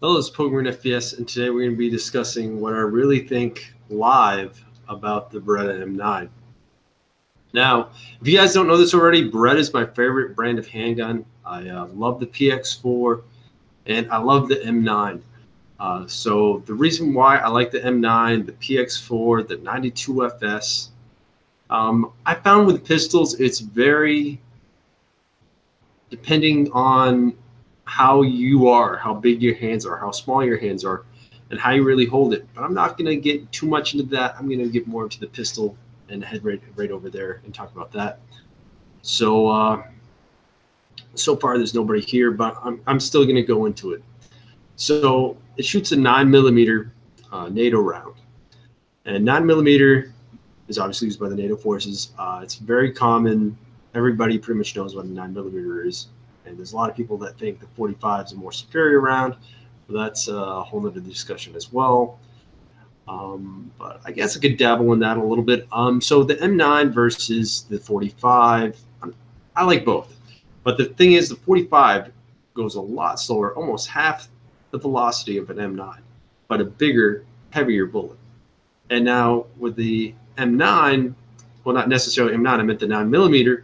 Hello, it's Pokemon FPS, and today we're going to be discussing what I really think live about the Beretta M9. Now, if you guys don't know this already, Beretta is my favorite brand of handgun. I love the PX4, and I love the M9. So the reason why I like the M9, the PX4, the 92FS, I found with pistols, it's very depending on how you are, how big your hands are, how small your hands are, and how you really hold it. But I'm not going to get too much into that. I'm going to get more into the pistol and the head right over there and talk about that. So so far there's nobody here, but I'm still going to go into it. So it shoots a 9mm NATO round, and 9mm is obviously used by the NATO forces. It's very common. Everybody pretty much knows what a 9mm is. And there's a lot of people that think the 45 is a more superior round. But that's a whole other discussion as well. But I guess I could dabble in that a little bit. So the M9 versus the 45, I like both. But the thing is, the 45 goes a lot slower, almost half the velocity of an M9, but a bigger, heavier bullet. And now with the M9, well, not necessarily M9, I meant the 9mm,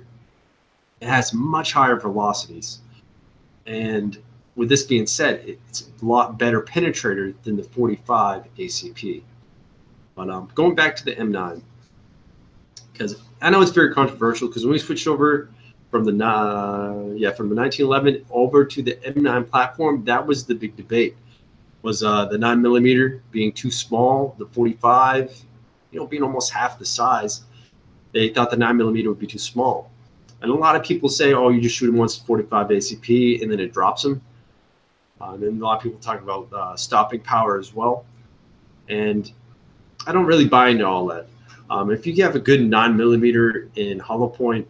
it has much higher velocities. And with this being said, it's a lot better penetrator than the 45 ACP. But going back to the M9, because I know it's very controversial, because when we switched over from the 1911 over to the M9 platform, that was the big debate. Was the 9mm being too small, the 45, being almost half the size. They thought the 9mm would be too small. And a lot of people say, oh, you just shoot them once 45 ACP and then it drops them. And then a lot of people talk about stopping power as well. And I don't really buy into all that. If you have a good 9mm in hollow point,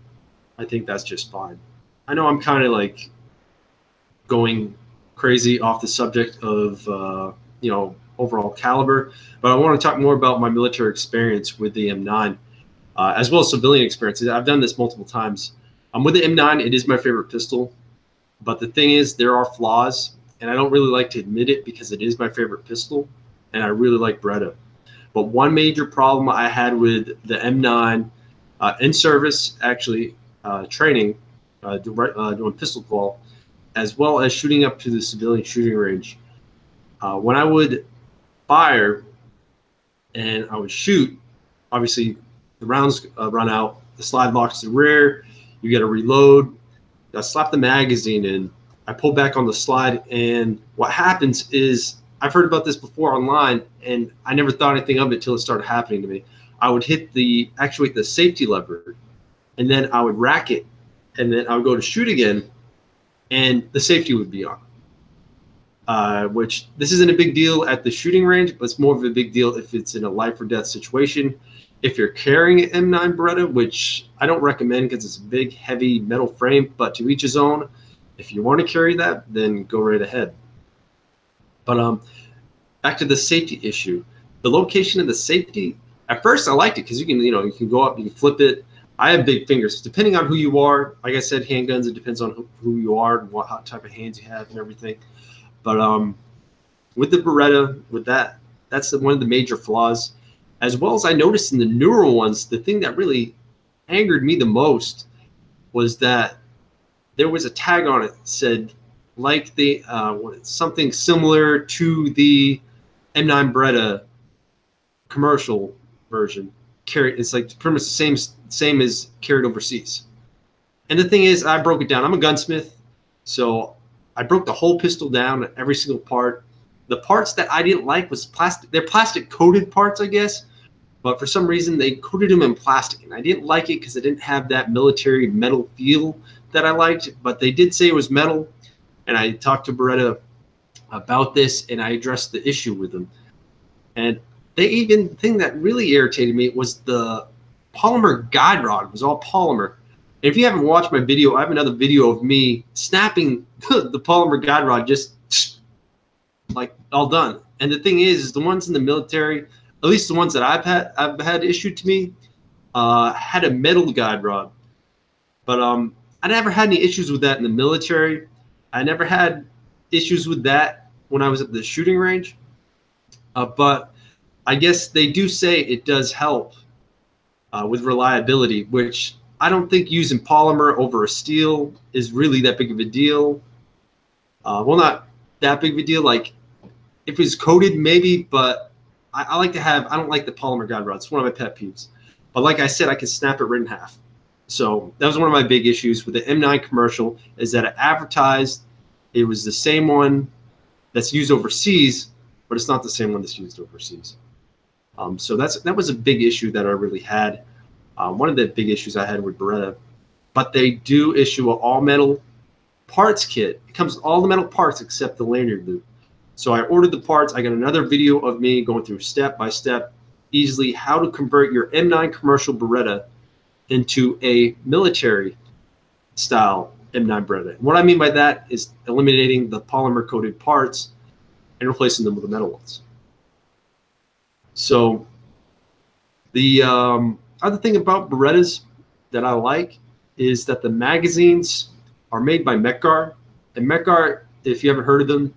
I think that's just fine. I know I'm kind of like going crazy off the subject of, overall caliber, but I want to talk more about my military experience with the M9. As well as civilian experiences. I've done this multiple times. With the M9, it is my favorite pistol. But the thing is, there are flaws, and I don't really like to admit it because it is my favorite pistol, and I really like Beretta. But one major problem I had with the M9 in service, actually training, doing pistol qual, as well as shooting up to the civilian shooting range. When I would fire and I would shoot, obviously, the rounds run out, the slide locks the rear, you got to reload, I slap the magazine in, I pull back on the slide, and what happens is, I've heard about this before online, and I never thought anything of it until it started happening to me. I would actuate the safety lever, and then I would rack it, and then I would go to shoot again, and the safety would be on. Which this isn't a big deal at the shooting range, but it's more of a big deal if it's in a life or death situation. If you're carrying an M9 Beretta, which I don't recommend because it's a big, heavy metal frame, but to each his own. If you want to carry that, then go right ahead. But back to the safety issue. The location of the safety, at first I liked it because you can go up, you can flip it. I have big fingers. Depending on who you are, like I said, handguns, it depends on who you are and what type of hands you have and everything. But with the Beretta, that's one of the major flaws. As well as I noticed in the newer ones, the thing that really angered me the most was that there was a tag on it that said, like the something similar to the M9 Beretta commercial version. It's like pretty much the same as carried overseas. And the thing is, I broke it down. I'm a gunsmith, so I broke the whole pistol down, every single part. The parts that I didn't like was plastic. They're plastic coated parts, I guess. But for some reason, they coated them in plastic. And I didn't like it because it didn't have that military metal feel that I liked. But they did say it was metal. And I talked to Beretta about this, and I addressed the issue with them. And the thing that really irritated me was the polymer guide rod. It was all polymer. And if you haven't watched my video, I have another video of me snapping the polymer guide rod, just like all done. And the thing is the ones in the military, at least the ones that I've had issued to me, had a metal guide rod. But I never had any issues with that in the military. I never had issues with that when I was at the shooting range, but I guess they do say it does help with reliability, which I don't think using polymer over a steel is really that big of a deal. Well, not that big of a deal. Like if it's coated, maybe, but I like to have, I don't like the polymer guide rod. It's one of my pet peeves. But like I said, I can snap it right in half. So that was one of my big issues with the M9 commercial, is that it advertised it was the same one that's used overseas, but it's not the same one that's used overseas. So that was a big issue that I really had. One of the big issues I had with Beretta. But they do issue an all metal parts kit. It comes with all the metal parts except the lanyard loop. So I ordered the parts. I got another video of me going through step by step easily how to convert your M9 commercial Beretta into a military style M9 Beretta. What I mean by that is eliminating the polymer coated parts and replacing them with the metal ones. So the other thing about Berettas that I like is that the magazines are made by Mekgar. And Mekgar, if you haven't heard of them,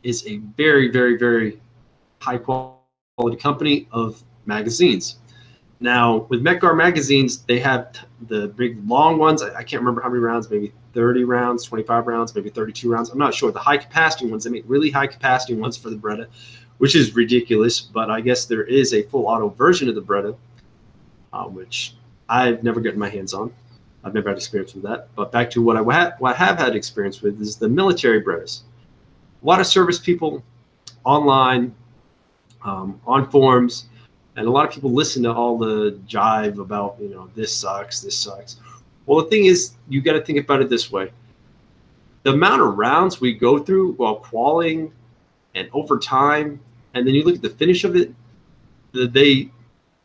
is a very, very, very high quality company of magazines. Now, with Mekgar magazines, they have the big long ones. I can't remember how many rounds, maybe 30 rounds, 25 rounds, maybe 32 rounds. I'm not sure. The high capacity ones, they make really high capacity ones for the Beretta, which is ridiculous. But I guess there is a full auto version of the Beretta, which I've never gotten my hands on. I've never had experience with that. But back to what I have had experience with is the military Berettas. A lot of service people online, on forums, and a lot of people listen to all the jive about, you know, this sucks, this sucks. Well, the thing is, you got to think about it this way. The amount of rounds we go through while qualing and over time, and then you look at the finish of it, they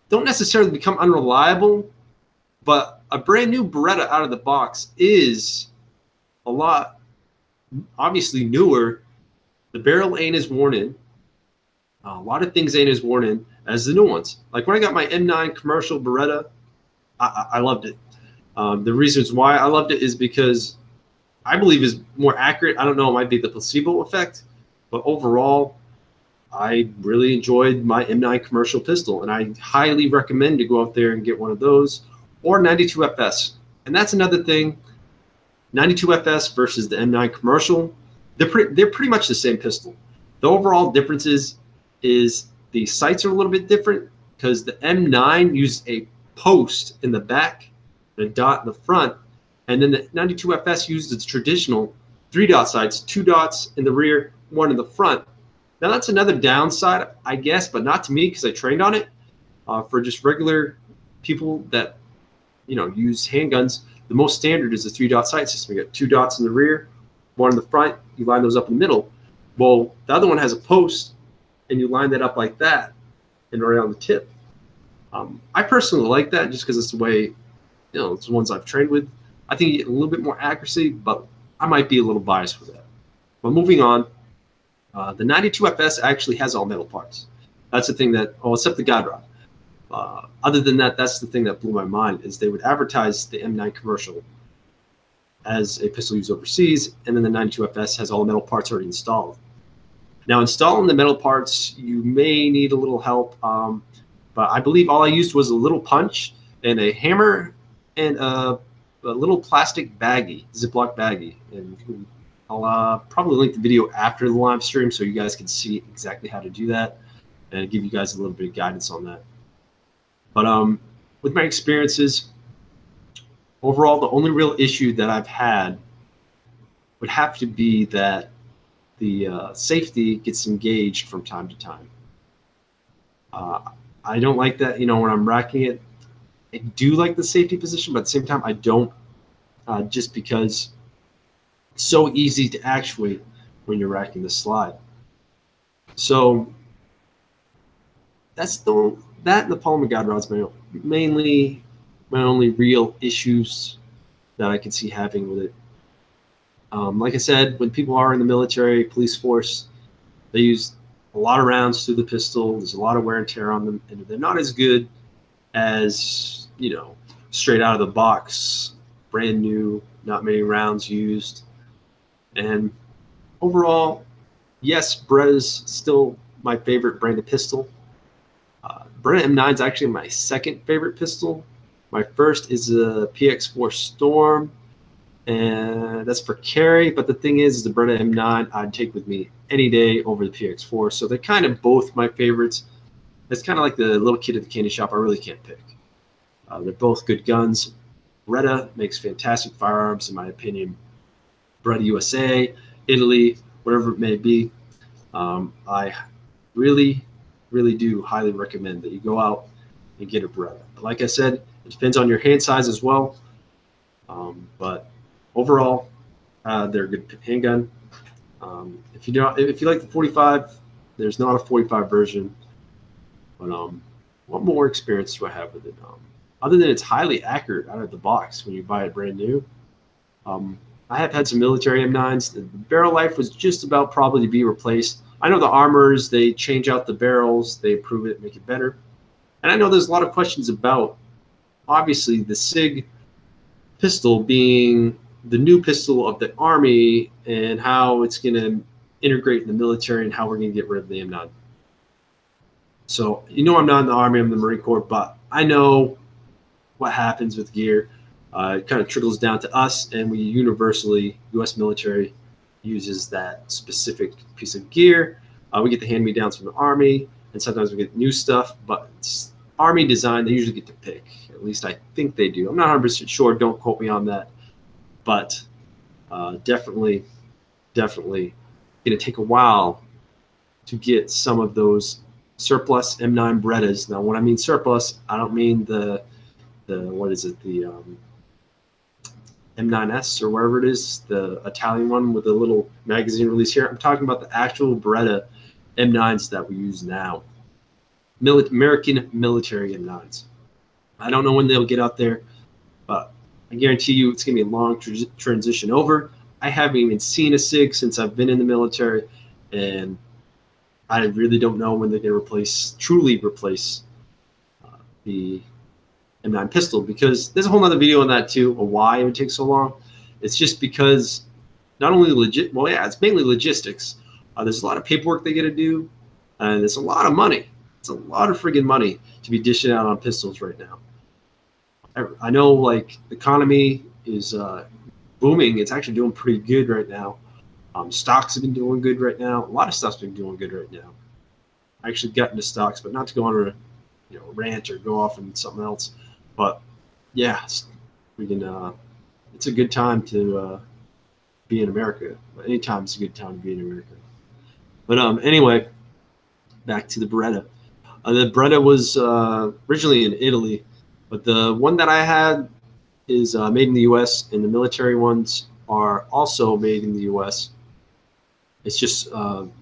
don't necessarily become unreliable, but a brand new Beretta out of the box is a lot, obviously, newer. The barrel ain't as worn in. A lot of things ain't as worn in as the new ones. Like when I got my M9 commercial Beretta, I loved it. The reasons why I loved it is because I believe is more accurate. I don't know, it might be the placebo effect, but overall, I really enjoyed my M9 commercial pistol, and I highly recommend to go out there and get one of those or 92FS. And that's another thing. 92FS versus the M9 commercial, they're pretty much the same pistol. The overall differences is the sights are a little bit different because the M9 used a post in the back, a dot in the front, and then the 92FS used its traditional 3-dot sights, 2 dots in the rear, 1 in the front. Now that's another downside, I guess, but not to me because I trained on it. For just regular people that, you know, use handguns, the most standard is the 3-dot sight system. You got 2 dots in the rear, 1 in the front. You line those up in the middle. Well, the other one has a post, and you line that up like that and right on the tip. I personally like that just because it's the way, you know, it's the ones I've trained with. I think you get a little bit more accuracy, but I might be a little biased with that. But moving on, the 92FS actually has all metal parts. That's the thing that, oh, except the guide rod. Other than that, that's the thing that blew my mind is they would advertise the M9 commercial as a pistol used overseas, and then the 92FS has all the metal parts already installed. Now, installing the metal parts, you may need a little help, but I believe all I used was a little punch and a hammer and a little plastic baggie, Ziploc baggie. And I'll probably link the video after the live stream so you guys can see exactly how to do that and give you guys a little bit of guidance on that. But with my experiences, overall, the only real issue that I've had would have to be that the safety gets engaged from time to time. I don't like that, you know, when I'm racking it. I do like the safety position, but at the same time, I don't, just because it's so easy to actuate when you're racking the slide. So that's that and the polymer guide rods mainly my only real issues that I can see having with it. Like I said, when people are in the military, police force, they use a lot of rounds through the pistol. There's a lot of wear and tear on them, and they're not as good as, you know, straight out of the box, brand new, not many rounds used. And overall, Yes, Beretta's still my favorite brand of pistol. Beretta M9 is actually my second favorite pistol. My first is a PX4 Storm, and that's for carry. But the thing is the Beretta M9 I'd take with me any day over the PX4. So they're kind of both my favorites. It's kind of like the little kid at the candy shop. I really can't pick. They're both good guns. Beretta makes fantastic firearms, in my opinion. Beretta USA, Italy, whatever it may be. I really, really do highly recommend that you go out and get a Beretta. But like I said, it depends on your hand size as well. But overall, they're a good handgun. If you like the 45, there's not a 45 version. But what more experience do I have with it? Other than it's highly accurate out of the box when you buy it brand new. I have had some military M9s. The barrel life was just about probably to be replaced. I know the armors, they change out the barrels, they improve it, make it better. And I know there's a lot of questions about, obviously, the SIG pistol being the new pistol of the Army and how it's going to integrate in the military and how we're going to get rid of the M9. So, I'm not in the Army, I'm in the Marine Corps, but I know what happens with gear. It kind of trickles down to us, and we universally, U.S. military uses that specific piece of gear. We get the hand-me-downs from the Army, and sometimes we get new stuff, but it's Army design, they usually get to pick. At least I think they do. I'm not 100% sure. Don't quote me on that. But definitely going to take a while to get some of those surplus M9 Berettas. Now, when I mean surplus, I don't mean the what is it, the M9S or wherever it is, the Italian one with the little magazine release here. I'm talking about the actual Beretta M9s that we use now. American military M9s. I don't know when they'll get out there, but I guarantee you it's going to be a long transition over. I haven't even seen a SIG since I've been in the military, and I really don't know when they're going to truly replace the M9 pistol, because there's a whole other video on that too, of why it would take so long. It's just because not only it's mainly logistics. There's a lot of paperwork they got to do, and it's a lot of money. It's a lot of friggin' money to be dishing out on pistols right now. I know, like, the economy is booming. It's actually doing pretty good right now. Stocks have been doing good right now. A lot of stuff's been doing good right now. I actually got into stocks, but not to go on a rant or go off on something else. But yeah, it's a good time to be in America. Anytime it's a good time to be in America. But anyway, back to the Beretta. The Beretta was originally in Italy, but the one that I had is made in the U.S., and the military ones are also made in the U.S. It's just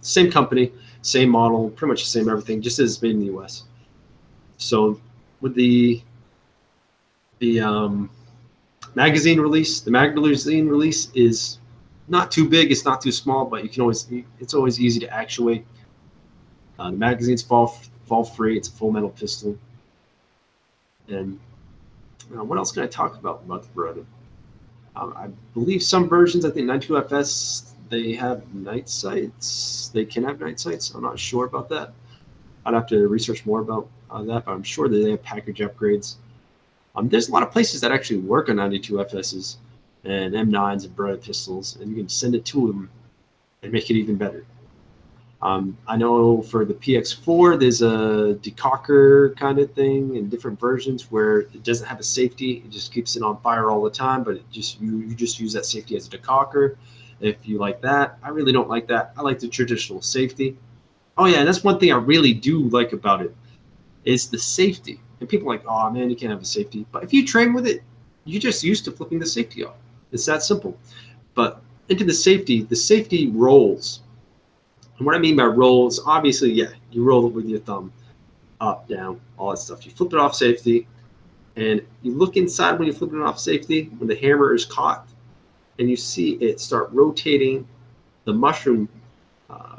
same company, same model, pretty much the same everything, just as it's made in the U.S. So with the magazine release, the magazine release is not too big, it's not too small, but it's always easy to actuate. The magazines fall free. It's a full metal pistol. And what else can I talk about the Beretta? I believe some versions, I think 92FS, they have night sights. They can have night sights. I'm not sure about that. I'd have to research more about that, but I'm sure that they have package upgrades. There's a lot of places that actually work on 92FSs and M9s and Beretta pistols, and you can send it to them and make it even better. I know for the PX4, there's a decocker kind of thing in different versions where it doesn't have a safety. It just keeps it on fire all the time, but you just use that safety as a decocker. If you like that, I really don't like that. I like the traditional safety. Oh yeah, and that's one thing I really do like about it is the safety. And people are like, oh man, you can't have a safety. But if you train with it, you're just used to flipping the safety off. It's that simple. But into the safety rolls. And what I mean by rolls, obviously, yeah, you roll it with your thumb, up, down, all that stuff. You flip it off safety, and you look inside when you're flipping it off safety, when the hammer is caught, and you see it start rotating the mushroom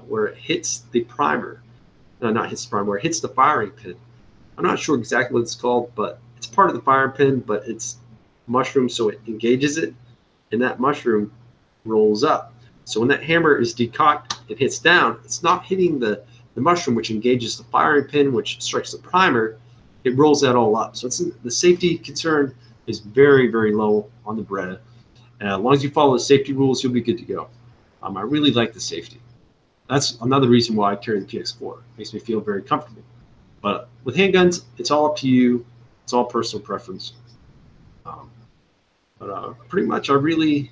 where it hits the primer. No, not hits the primer, where it hits the firing pin. I'm not sure exactly what it's called, but it's part of the firing pin, but it's mushroom, so it engages it, and that mushroom rolls up. So when that hammer is decocked, it hits down, it's not hitting the mushroom, which engages the firing pin, which strikes the primer. It rolls that all up. So the safety concern is very, very low on the Beretta. And as long as you follow the safety rules, you'll be good to go. I really like the safety. That's another reason why I carry the PX4. It makes me feel very comfortable. But with handguns, it's all up to you. It's all personal preference. Pretty much, I really,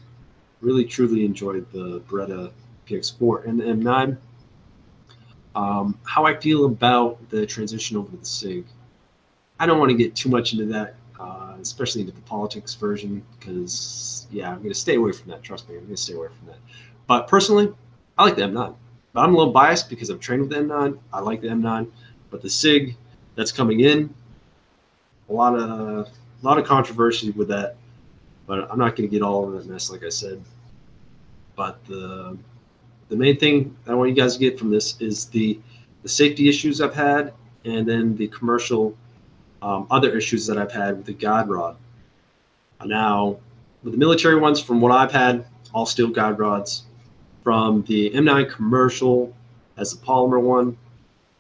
really, truly enjoyed the Beretta PX4 and the M9. How I feel about the transition over to the SIG. I don't want to get too much into that, especially into the politics version, because, yeah, I'm going to stay away from that. Trust me, I'm going to stay away from that. But personally, I like the M9. But I'm a little biased because I've trained with the M9. I like the M9. But the SIG that's coming in, a lot of controversy with that. But I'm not going to get all in that mess, like I said. But the main thing I want you guys to get from this is the safety issues I've had, and then the commercial other issues that I've had with the guide rod. Now, with the military ones, from what I've had, all steel guide rods. From the M9 commercial as the polymer one.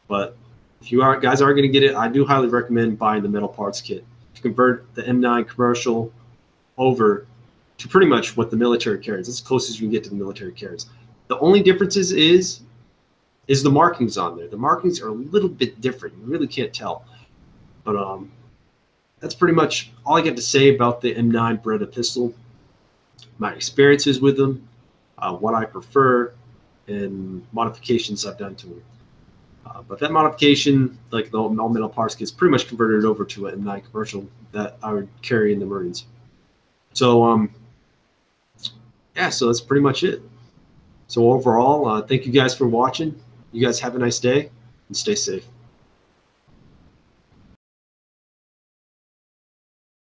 But if you guys are going to get it, I do highly recommend buying the metal parts kit to convert the M9 commercial over to pretty much what the military carries. It's as close as you can get to the military carries. The only differences is the markings on there. The markings are a little bit different. You really can't tell. But that's pretty much all I got to say about the M9 Beretta pistol, my experiences with them, what I prefer, and modifications I've done to them. But that modification, like the all metal parts kit, is pretty much converted over to an M9 commercial that I would carry in the Marines. So, yeah, so that's pretty much it. So overall, thank you guys for watching. You guys have a nice day and stay safe.